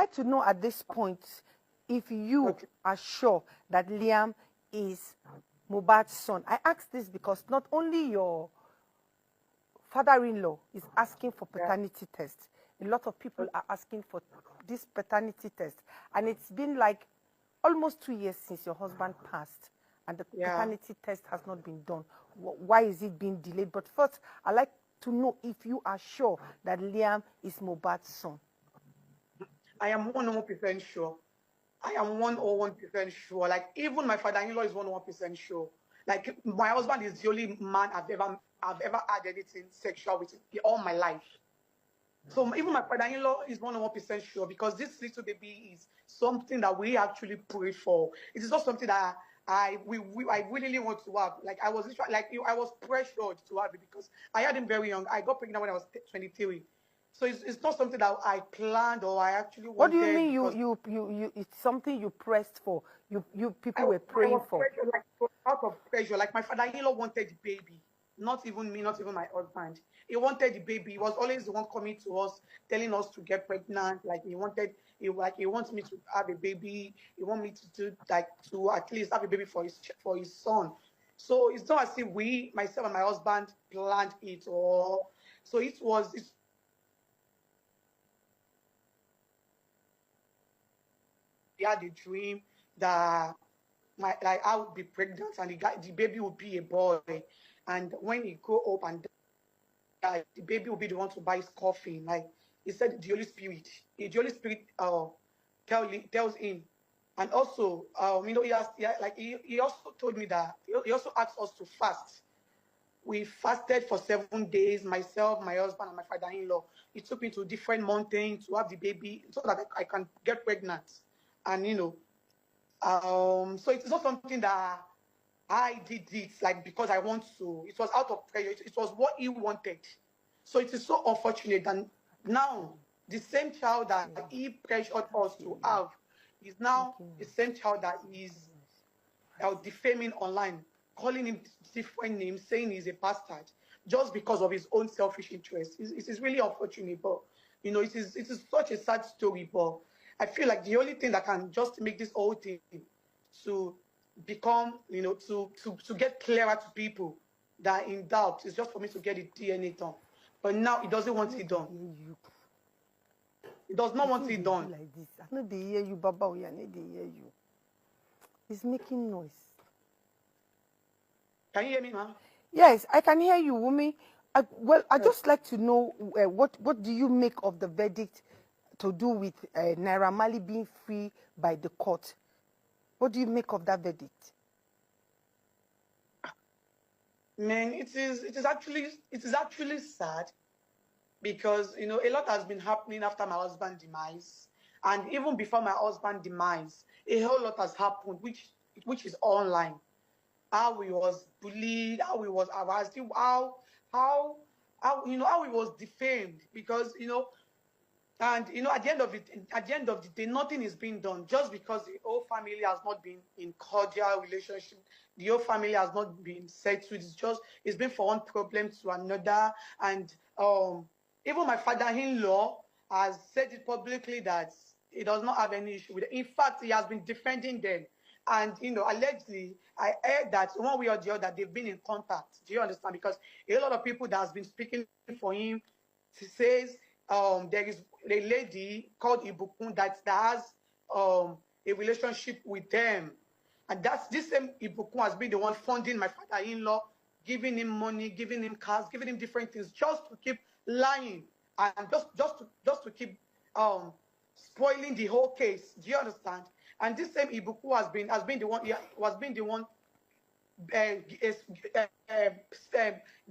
like to know at this point if you are sure that Liam is Mohbad's son. I ask this because not only your father-in-law is asking for paternity test, a lot of people are asking for this paternity test, and it's been like almost 2 years since your husband passed, and the paternity test has not been done. Why is it being delayed? But first, I'd like to know if you are sure that Liam is Mohbad's son. I am 100% sure. I am 101% sure. Like, even my father-in-law is 100% sure. Like, my husband is the only man I've ever had anything sexual with all my life. So even my father-in-law is 100% sure, because this little baby is something that we actually pray for. It is not something that I really want to have. Like, I was pressured to have it because I had him very young. I got pregnant when I was 23. So it's not something that I planned or I actually wanted. What do you mean you it's something you pressed for? People were praying for. Out of pressure. Like, my father-in-law wanted the baby. Not even me, not even my husband. He wanted the baby. He was always the one coming to us, telling us to get pregnant. Like, he wants me to have a baby. He wants me to at least have a baby for his son. So it's not as if myself and my husband, planned it, or so it was. He had a dream that I would be pregnant and the baby would be a boy, and when he grow up and the baby will be the one to buy his coffin. Like, he said, the Holy Spirit tells him. And also, he also told me that he also asked us to fast. We fasted for 7 days, myself, my husband, and my father-in-law. He took me to different mountains to have the baby so that I can get pregnant. And so it's not something that I did it like because I want to. It was out of pressure. It was what he wanted. So it is so unfortunate that now the same child that he pressured us to have is now the same child that is defaming online, calling him different names, saying he's a bastard just because of his own selfish interest. It is really unfortunate, but it is such a sad story. But I feel like the only thing that can just make this whole thing to become, to get clearer to people that are in doubt is just for me to get the DNA done. But now he doesn't want it done. He does not want it done. Like this. I know they hear you, Baba. I know they hear you. It's making noise. Can you hear me, ma'am? Yes, I can hear you, Wumi. I just like to know what do you make of the verdict to do with Naira Marley being free by the court? What do you make of that verdict? Man, it is actually sad, because a lot has been happening after my husband's demise, and even before my husband's demise, a whole lot has happened, which is online. How he was bullied, how he was harassed, how he was defamed, because and at the end of the day, nothing is being done, just because the whole family has not been in cordial relationship. The whole family has not been settled. It's been from one problem to another. And even my father-in-law has said it publicly that he does not have any issue with it. In fact, he has been defending them. And allegedly, I heard that one way or the other they've been in contact. Do you understand? Because a lot of people that has been speaking for him says there is a lady called Ibukun that has a relationship with them, and that's this same Ibukun has been the one funding my father-in-law, giving him money, giving him cars, giving him different things, just to keep lying and just to keep spoiling the whole case. Do you understand? And this same Ibukun has been the one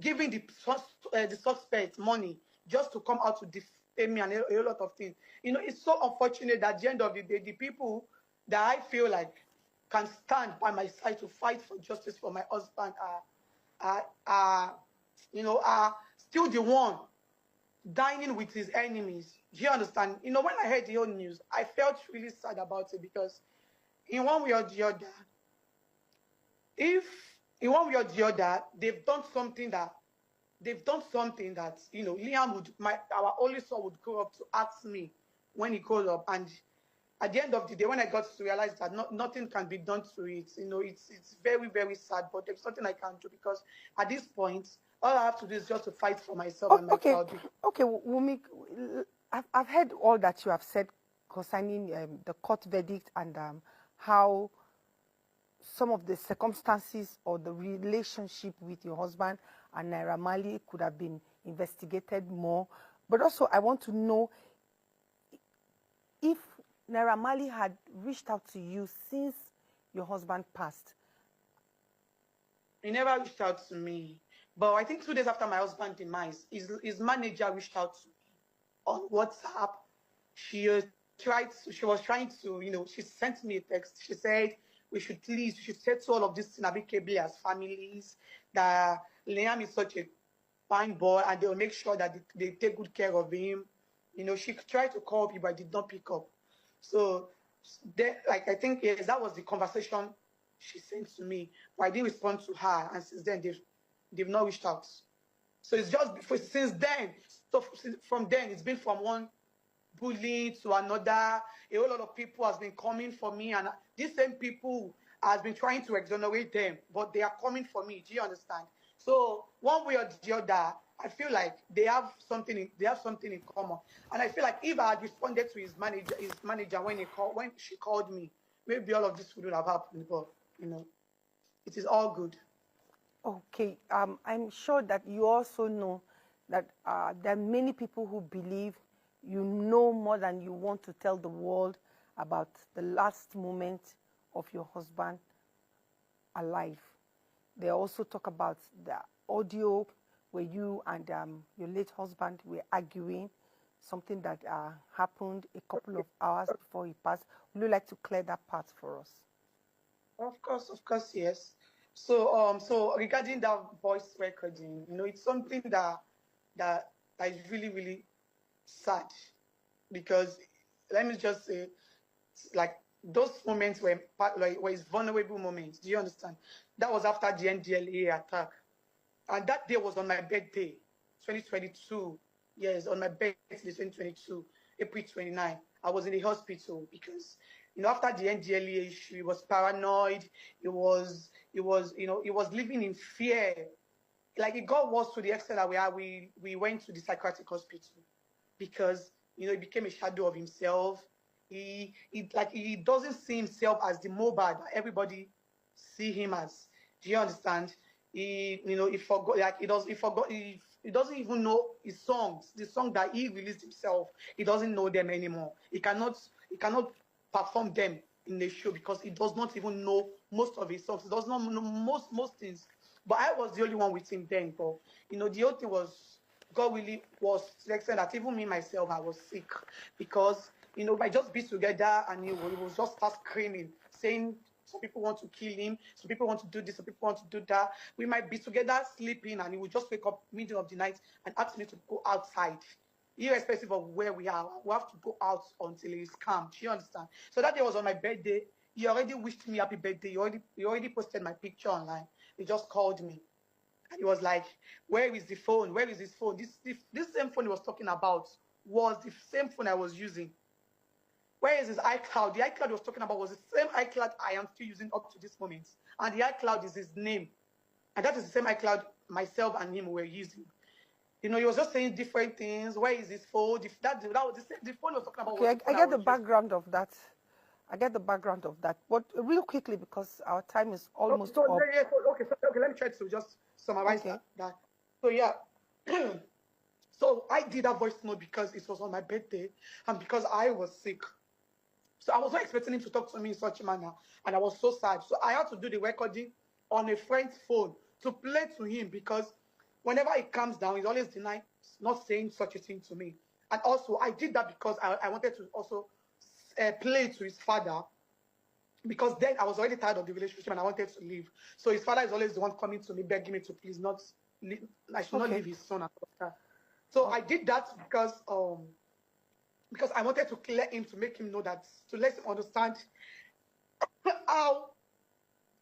giving the suspect money just to come out to defame me and a lot of things. It's so unfortunate that at the end of the day, the people that I feel like can stand by my side to fight for justice for my husband are still the one dining with his enemies. Do you understand? When I heard the whole news, I felt really sad about it, because in one way or the other, they've done something that Liam our only son would grow up to ask me when he grows up. And at the end of the day, when I got to realize that nothing can be done to it, it's very, very sad, but there's nothing I can do, because at this point, all I have to do is just to fight for myself and my child. Okay, Wunmi, I've heard all that you have said concerning the court verdict and how some of the circumstances or the relationship with your husband and Naira Marley could have been investigated more. But also, I want to know if Naira Marley had reached out to you since your husband passed. He never reached out to me. But I think 2 days after my husband's demise, his manager reached out to me on WhatsApp. She was trying to, she sent me a text. She said, we should settle all of this in amicably as families, that Liam is such a fine boy and they'll make sure that they take good care of him. She tried to call me, but I did not pick up. So, I think, yes, that was the conversation she sent to me, but I didn't respond to her, and since then, they've not reached out. So it's just since then. So from then, it's been from one bullying to another. A whole lot of people has been coming for me, and these same people has been trying to exonerate them, but they are coming for me. Do you understand? So one way or the other, I feel like they have something in common, and I feel like if I had responded to his manager when she called me, maybe all of this wouldn't have happened. But it is all good. Okay, I'm sure that you also know that there are many people who believe you know more than you want to tell the world about the last moment of your husband alive. They also talk about the audio where you and your late husband were arguing, something that happened a couple of hours before he passed. Would you like to clear that part for us? Of course, yes. So regarding that voice recording, it's something that is really, really sad, because let me just say, like, those moments were vulnerable moments. Do you understand? That was after the NDLA attack, and that day was on my birthday, 2022. Yes, on my birthday, 2022, April 29. I was in the hospital because after the NDLA issue, he was paranoid. He was living in fear. Like, it got worse to the extent that we went to the psychiatric hospital, because he became a shadow of himself. He doesn't see himself as the Mohbad that everybody see him as. Do you understand? He doesn't even know his songs, the song that he released himself. He doesn't know them anymore. He cannot perform them in the show because he does not even know most of his songs. He does not know most things. But I was the only one with him then. But the whole thing was, God really was to the extent that even me myself, I was sick, because I just be together and he will just start screaming, saying some people want to kill him, some people want to do this, some people want to do that. We might be together sleeping and he will just wake up middle of the night and ask me to go outside. Irrespective of where we are, we have to go out until he's calm. Do you understand? So that day was on my birthday. He already wished me happy birthday. He already posted my picture online. He just called me. And he was like, where is the phone? Where is his phone? This same phone he was talking about was the same phone I was using. Where is his iCloud? The iCloud he was talking about was the same iCloud I am still using up to this moment. And the iCloud is his name. And that is the same iCloud myself and him were using. He was just saying different things. Where is his phone? That was the phone he was talking about. Okay, I get the background of that. I get the background of that. But real quickly, because our time is almost up. Okay, let me try to just summarize that. So, yeah. So I did that voice note because it was on my birthday and because I was sick. So I was not expecting him to talk to me in such a manner, and I was so sad. So I had to do the recording on a friend's phone to play to him, because whenever he comes down, he's always denying, not saying such a thing to me. And also, I did that because I wanted to also play to his father, because then I was already tired of the relationship and I wanted to leave. So his father is always the one coming to me, begging me to please not leave, I should not leave his son and daughter. So I did that because I wanted to clear him, to make him know that, to let him understand how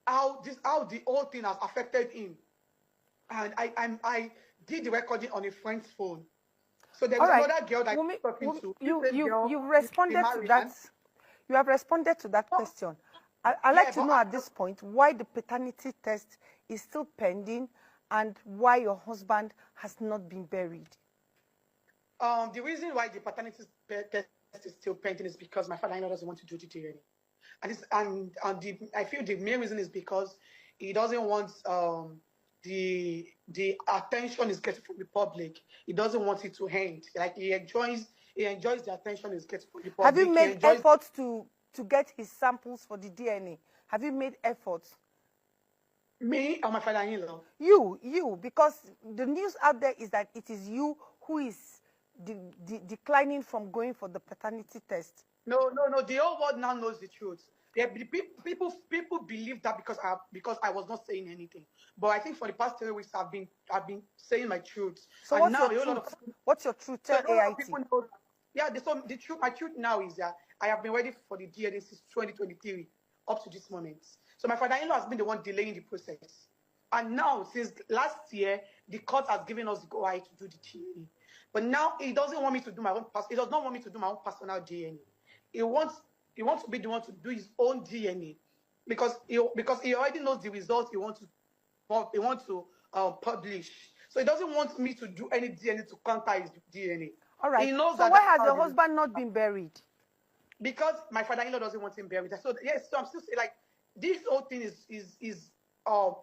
the whole thing has affected him. And I did the recording on a friend's phone. So there All is right. another girl that Wumi, I'm talking Wumi, to. you, This you, girl you've is responded to Marian. that. You have responded to that question. I'd like Yeah, to but know at this point why the paternity test is still pending and why your husband has not been buried. the reason why the paternity test is still pending is because my father-in-law doesn't want to do the DNA. I feel the main reason is because he doesn't want the attention is getting from the public. He doesn't want it to end. Like he enjoys the attention is getting from the public. Have you He made enjoys efforts to get his samples for the DNA? Have you made efforts? me or my father-in-law. You, because the news out there is that it is you who is declining from going for the paternity test. No. The whole world now knows the truth. People believe that because I was not saying anything. But I think for the past 3 weeks I've been saying my truth. So And what's now your a lot of truth? What's your truth? so Tell a lot of AIT. people know. Yeah, the truth. My truth now is that I have been ready for the DNA since 2023 up to this moment. So my father-in-law has been the one delaying the process. And now, since last year, the court has given us the go ahead to do the DNA. But now he doesn't want me to do my own. He does not want me to do my own personal DNA. He wants to be the one to do his own DNA because he already knows the results he wants to publish. So he doesn't want me to do any DNA to counter his DNA. All right. He knows so that why that's has how your the husband not been buried? because my father-in-law doesn't want him buried. So yes, so I'm still saying like this whole thing is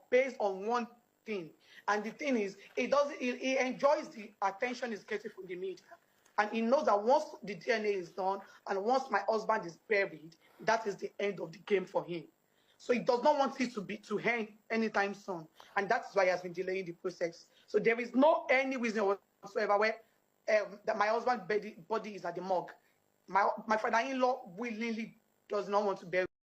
based on one thing, and the thing is he enjoys the attention he's getting from the media, and he knows that once the DNA is done and once my husband is buried, that is the end of the game for him. So he does not want it to end anytime soon, and that's why he has been delaying the process. So there is no any reason whatsoever where that my husband's body is at the morgue. My father-in-law willingly does not want to bury